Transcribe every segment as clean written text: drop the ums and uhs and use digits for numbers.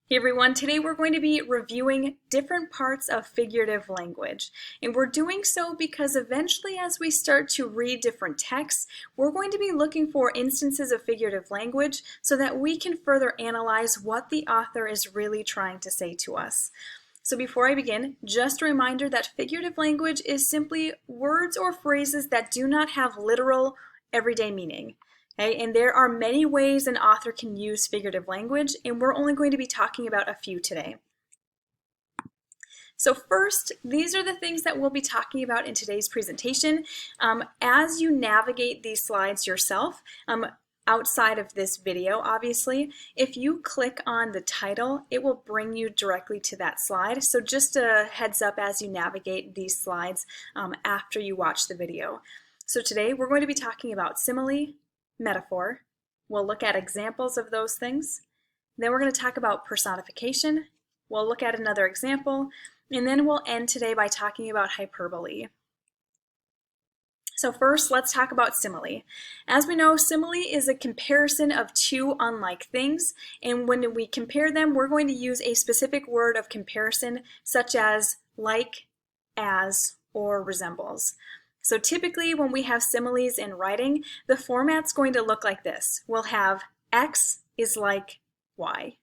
Hey everyone, today we're going to be reviewing different parts of figurative language. And we're doing so because eventually as we start to read different texts, we're going to be looking for instances of figurative language so that we can further analyze what the author is really trying to say to us. So before I begin, just a reminder that figurative language is simply words or phrases that do not have literal everyday meaning. Okay, and there are many ways an author can use figurative language, and we're only going to be talking about a few today. So first, these are the things that we'll be talking about in today's presentation. As you navigate these slides yourself, outside of this video, obviously, if you click on the title, it will bring you directly to that slide. So just a heads up as you navigate these slides after you watch the video. So today we're going to be talking about simile, metaphor. We'll look at examples of those things. Then we're going to talk about personification. We'll look at another example, and then we'll end today by talking about hyperbole. So first, let's talk about simile. As we know, simile is a comparison of two unlike things, and when we compare them, we're going to use a specific word of comparison, such as like, as, or resembles. So typically when we have similes in writing, the format's going to look like this. We'll have X is like Y.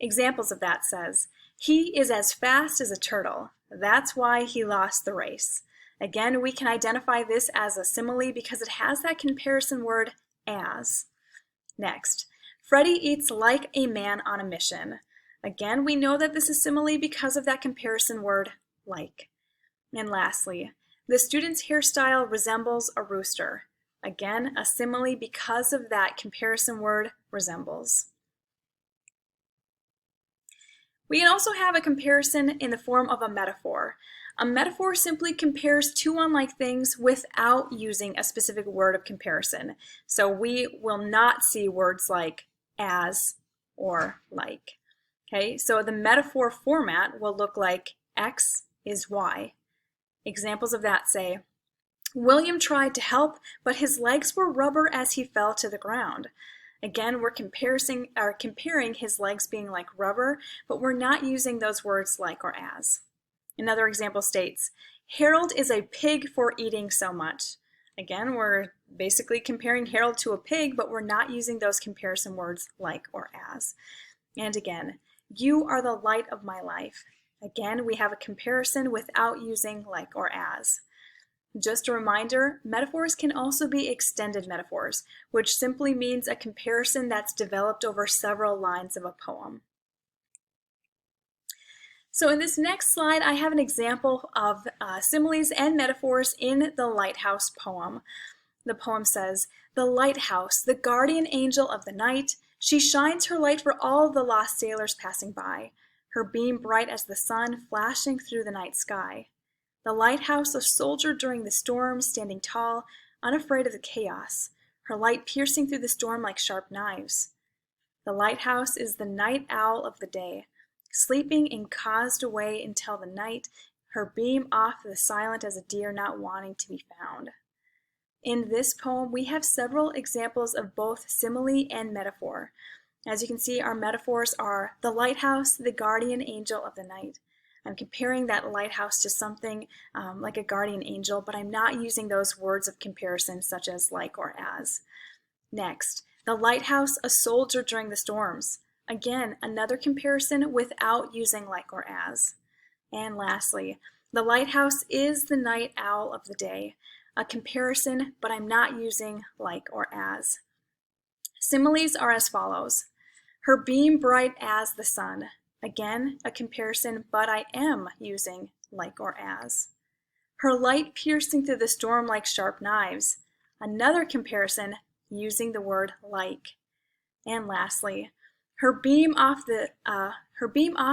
Examples of that says, he is as fast as a turtle. That's why he lost the race. Again, we can identify this as a simile because it has that comparison word as. Next, Freddie eats like a man on a mission. Again, we know that this is simile because of that comparison word like. And lastly, the student's hairstyle resembles a rooster. Again, a simile because of that comparison word resembles. We can also have a comparison in the form of a metaphor. A metaphor simply compares two unlike things without using a specific word of comparison. So we will not see words like as or like. Okay, so the metaphor format will look like X is Y. Examples of that say, William tried to help, but his legs were rubber as he fell to the ground. Again, we're comparing his legs being like rubber, but we're not using those words like or as. Another example states, Harold is a pig for eating so much. Again, we're basically comparing Harold to a pig, but we're not using those comparison words like or as. And again, you are the light of my life. Again, we have a comparison without using like or as. Just a reminder, metaphors can also be extended metaphors, which simply means a comparison that's developed over several lines of a poem. So in this next slide, I have an example of similes and metaphors in the Lighthouse poem. The poem says, the lighthouse, the guardian angel of the night, she shines her light for all the lost sailors passing by, her beam bright as the sun flashing through the night sky. The lighthouse, a soldier during the storm, standing tall, unafraid of the chaos, her light piercing through the storm like sharp knives. The lighthouse is the night owl of the day, sleeping and caused away until the night, her beam off the silent as a deer not wanting to be found. In this poem, we have several examples of both simile and metaphor. As you can see, our metaphors are the lighthouse, the guardian angel of the night. I'm comparing that lighthouse to something like a guardian angel, but I'm not using those words of comparison such as like or as. Next, the lighthouse, a soldier during the storms. Again, another comparison without using like or as. And lastly, the lighthouse is the night owl of the day. A comparison, but I'm not using like or as. Similes are as follows. Her beam bright as the sun. Again, a comparison, but I am using like or as. Her light piercing through the storm like sharp knives. Another comparison, using the word like. And lastly, her beam off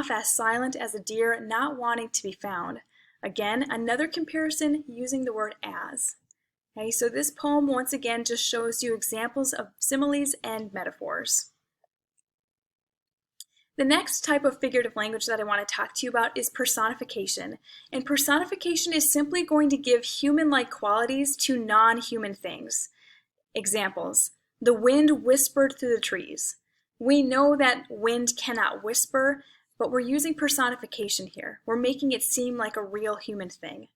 as silent as a deer not wanting to be found. Again, another comparison using the word as. Okay, so this poem once again just shows you examples of similes and metaphors. The next type of figurative language that I want to talk to you about is personification. And personification is simply going to give human-like qualities to non-human things. Examples, the wind whispered through the trees. We know that wind cannot whisper, but we're using personification here. We're making it seem like a real human thing.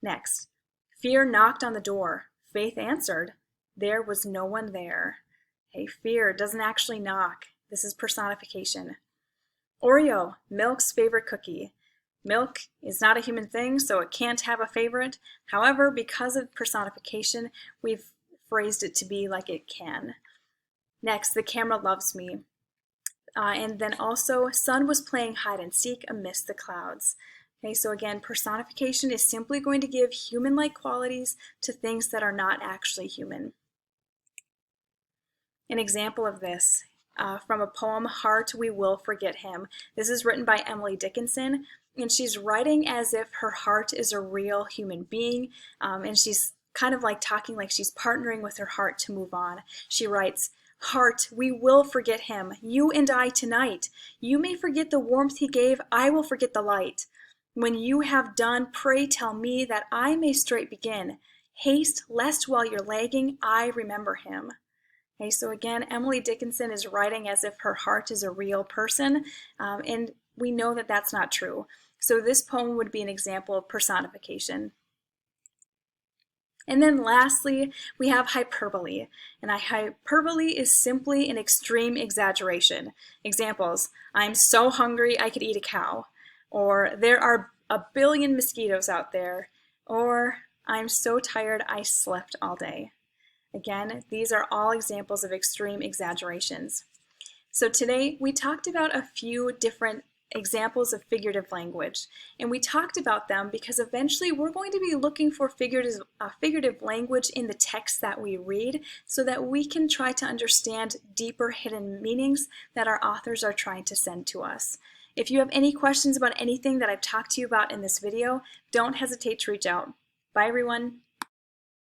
Next, fear knocked on the door. Faith answered. There was no one there. Hey, fear doesn't actually knock. This is personification. Oreo, Milk's favorite cookie. Milk is not a human thing, so it can't have a favorite. However, because of personification, we've phrased it to be like it can. Next, the camera loves me. And then also, sun was playing hide and seek amidst the clouds. Okay, so again, personification is simply going to give human-like qualities to things that are not actually human. An example of this from a poem, Heart, We Will Forget Him. This is written by Emily Dickinson, and she's writing as if her heart is a real human being, and she's kind of like talking like she's partnering with her heart to move on. She writes, Heart, we will forget him, you and I tonight. You may forget the warmth he gave, I will forget the light. When you have done, pray tell me that I may straight begin. Haste, lest while you're lagging, I remember him. Okay, so again, Emily Dickinson is writing as if her heart is a real person, and we know that that's not true. So this poem would be an example of personification. And then lastly, we have hyperbole. And hyperbole is simply an extreme exaggeration. Examples, I'm so hungry I could eat a cow. Or there are a billion mosquitoes out there. Or I'm so tired I slept all day. Again, these are all examples of extreme exaggerations. So today we talked about a few different examples of figurative language, and we talked about them because eventually we're going to be looking for figurative language in the text that we read so that we can try to understand deeper hidden meanings that our authors are trying to send to us. If you have any questions about anything that I've talked to you about in this video, don't hesitate to reach out. Bye everyone.